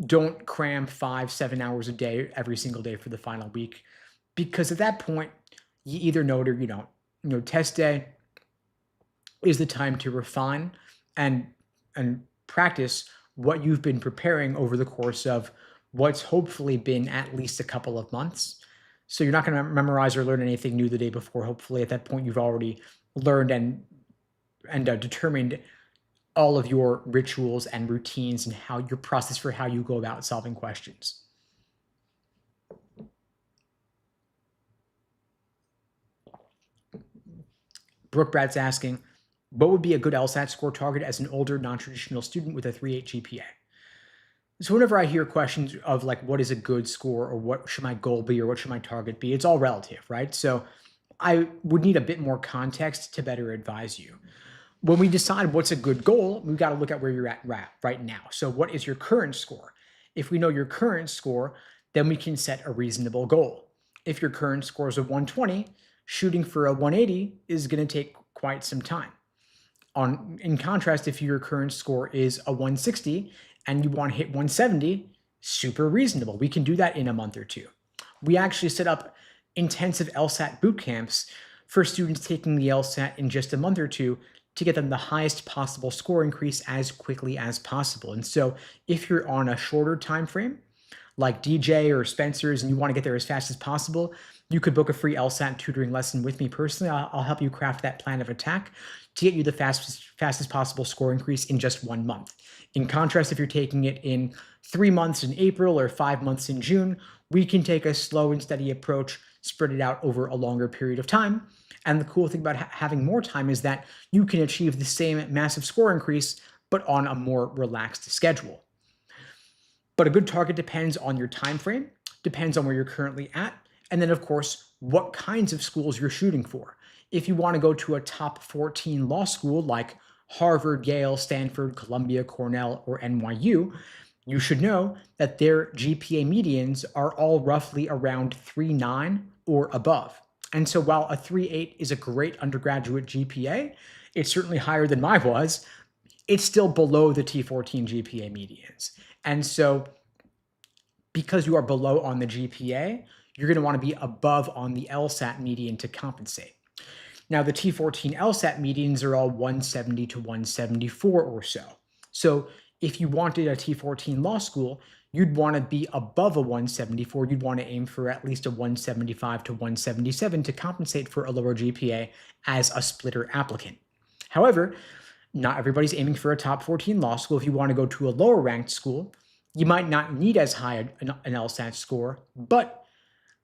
don't cram 5-7 hours a day every single day for the final week, because at that point, you either know it or you don't. Test day is the time to refine and practice what you've been preparing over the course of what's hopefully been at least a couple of months. So you're not going to memorize or learn anything new the day before. Hopefully at that point you've already learned and determined all of your rituals and routines and how your process for how you go about solving questions. Brooke Brad's asking, what would be a good LSAT score target as an older, non-traditional student with a 3.8 GPA? So whenever I hear questions of like, what is a good score, or what should my goal be, or what should my target be, it's all relative, right? So I would need a bit more context to better advise you. When we decide what's a good goal, we've got to look at where you're at right now. So what is your current score? If we know your current score, then we can set a reasonable goal. If your current score is a 120, shooting for a 180 is going to take quite some time. In contrast, if your current score is a 160 and you want to hit 170, super reasonable. We can do that in a month or two. We actually set up intensive LSAT boot camps for students taking the LSAT in just a month or two to get them the highest possible score increase as quickly as possible. And so if you're on a shorter time frame, like DJ or Spencer's, and you want to get there as fast as possible, you could book a free LSAT tutoring lesson with me personally. I'll help you craft that plan of attack to get you the fastest possible score increase in just 1 month. In contrast, if you're taking it in 3 months in April or 5 months in June, we can take a slow and steady approach, spread it out over a longer period of time. And the cool thing about having more time is that you can achieve the same massive score increase, but on a more relaxed schedule. But a good target depends on your time frame, depends on where you're currently at, and then of course, what kinds of schools you're shooting for. If you want to go to a top 14 law school like Harvard, Yale, Stanford, Columbia, Cornell, or NYU, you should know that their GPA medians are all roughly around 3.9 or above. And so while a 3.8 is a great undergraduate GPA, it's certainly higher than mine was, it's still below the T14 GPA medians. And so because you are below on the GPA, you're going to want to be above on the LSAT median to compensate. Now, the T14 LSAT medians are all 170 to 174 or so. So if you wanted a T14 law school, you'd want to be above a 174. You'd want to aim for at least a 175 to 177 to compensate for a lower GPA as a splitter applicant. However, not everybody's aiming for a top 14 law school. If you want to go to a lower ranked school, you might not need as high an LSAT score, but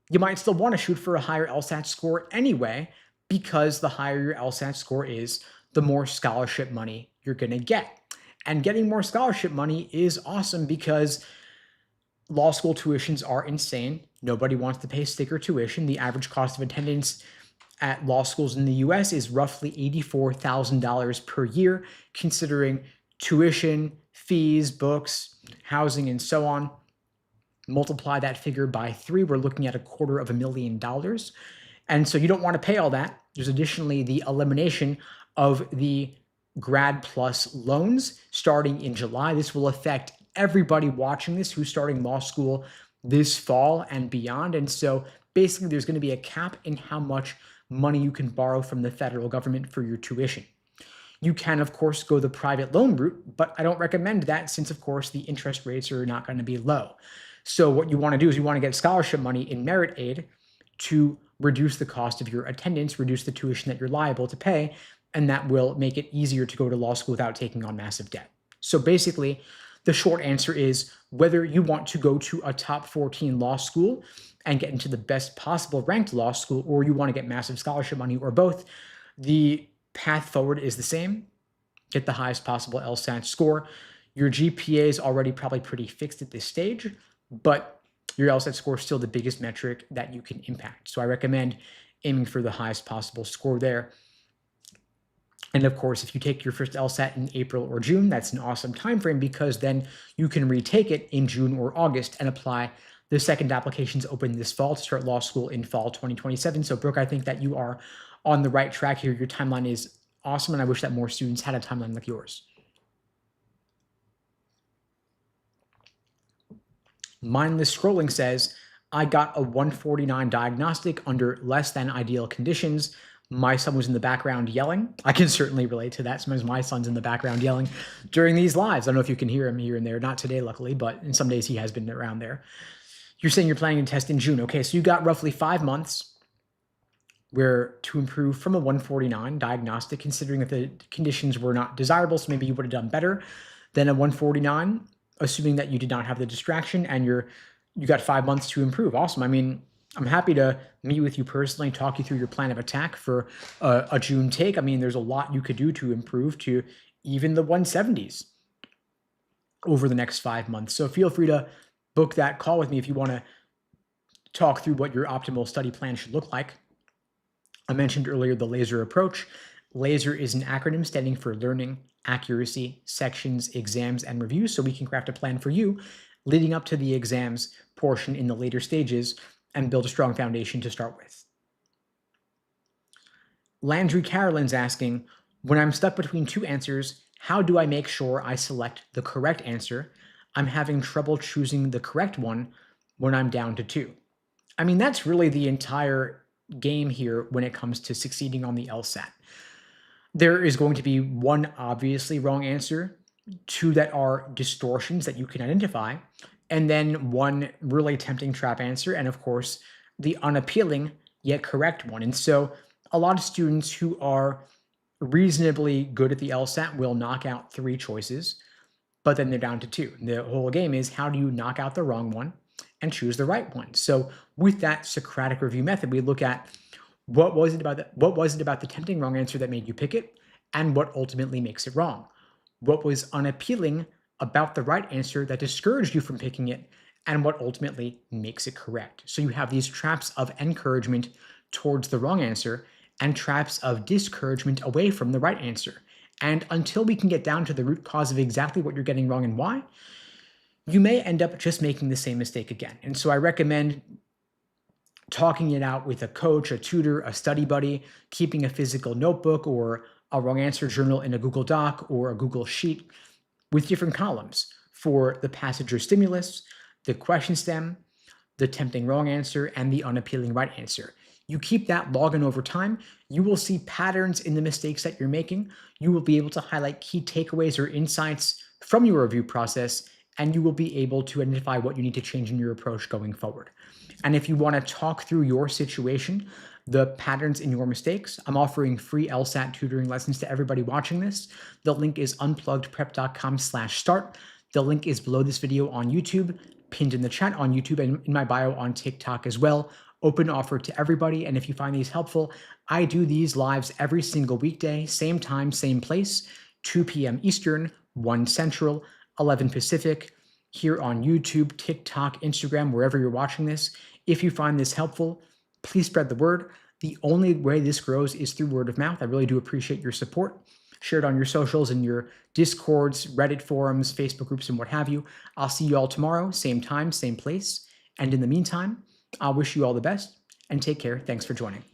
you might still want to shoot for a higher LSAT score anyway, because the higher your LSAT score is, the more scholarship money you're going to get. And getting more scholarship money is awesome because law school tuitions are insane. Nobody wants to pay sticker tuition. The average cost of attendance at law schools in the US is roughly $84,000 per year, considering tuition, fees, books, housing, and so on. Multiply that figure by 3, we're looking at $250,000. And so you don't want to pay all that. There's additionally the elimination of the Grad Plus loans starting in July. This will affect everybody watching this who's starting law school this fall and beyond. And so basically there's going to be a cap in how much money you can borrow from the federal government for your tuition. You can, of course, go the private loan route, but I don't recommend that since, of course, the interest rates are not going to be low. So what you want to do is you want to get scholarship money in merit aid to reduce the cost of your attendance, reduce the tuition that you're liable to pay, and that will make it easier to go to law school without taking on massive debt. So basically, the short answer is whether you want to go to a top 14 law school and get into the best possible ranked law school, or you want to get massive scholarship money, or both, the path forward is the same. Get the highest possible LSAT score. Your GPA is already probably pretty fixed at this stage, but your LSAT score is still the biggest metric that you can impact. So I recommend aiming for the highest possible score there. And of course, if you take your first LSAT in April or June, that's an awesome time frame because then you can retake it in June or August and apply. The second applications open this fall to start law school in fall 2027. So Brooke, I think that you are on the right track here. Your timeline is awesome, and I wish that more students had a timeline like yours. Mindless Scrolling says, I got a 149 diagnostic under less than ideal conditions. My son was in the background yelling. I can certainly relate to that. Sometimes my son's in the background yelling during these lives. I don't know if you can hear him here and there. Not today, luckily, but in some days he has been around there. You're saying you're planning to test in June. Okay, so you got roughly 5 months where to improve from a 149 diagnostic, considering that the conditions were not desirable, so maybe you would have done better than a 149, assuming that you did not have the distraction and you got 5 months to improve. Awesome. I mean, I'm happy to meet with you personally and talk you through your plan of attack for a June take. I mean, there's a lot you could do to improve to even the 170s over the next 5 months. So feel free to book that call with me if you want to talk through what your optimal study plan should look like. I mentioned earlier the LASER approach. LASER is an acronym standing for Learning, Accuracy, Sections, Exams, and Reviews, so we can craft a plan for you leading up to the exams portion in the later stages and build a strong foundation to start with. Landry Carolyn's asking, when I'm stuck between 2 answers, how do I make sure I select the correct answer? I'm having trouble choosing the correct one when I'm down to 2. I mean, that's really the entire game here when it comes to succeeding on the LSAT. There is going to be 1 obviously wrong answer, 2 that are distortions that you can identify, and then 1 really tempting trap answer, and of course, the unappealing yet correct one. And so a lot of students who are reasonably good at the LSAT will knock out 3 choices, but then they're down to 2. The whole game is how do you knock out the wrong one and choose the right one? So with that Socratic review method, we look at what was it about the tempting wrong answer that made you pick it, and what ultimately makes it wrong? What was unappealing about the right answer that discouraged you from picking it, and what ultimately makes it correct? So you have these traps of encouragement towards the wrong answer and traps of discouragement away from the right answer. And until we can get down to the root cause of exactly what you're getting wrong and why, you may end up just making the same mistake again. And so I recommend talking it out with a coach, a tutor, a study buddy, keeping a physical notebook or a wrong answer journal in a Google Doc or a Google Sheet with different columns for the passage or stimulus, the question stem, the tempting wrong answer, and the unappealing right answer. You keep that login over time, you will see patterns in the mistakes that you're making. You will be able to highlight key takeaways or insights from your review process and you will be able to identify what you need to change in your approach going forward. And if you want to talk through your situation, the patterns in your mistakes, I'm offering free LSAT tutoring lessons to everybody watching this. The link is unpluggedprep.com/start. The link is below this video on YouTube, pinned in the chat on YouTube, and in my bio on TikTok as well. Open offer to everybody. And if you find these helpful, I do these lives every single weekday, same time, same place, 2 p.m. Eastern, 1 Central, 11 Pacific, here on YouTube, TikTok, Instagram, wherever you're watching this. If you find this helpful, please spread the word. The only way this grows is through word of mouth. I really do appreciate your support. Share it on your socials and your Discords, Reddit forums, Facebook groups, and what have you. I'll see you all tomorrow, same time, same place. And in the meantime, I'll wish you all the best and take care. Thanks for joining.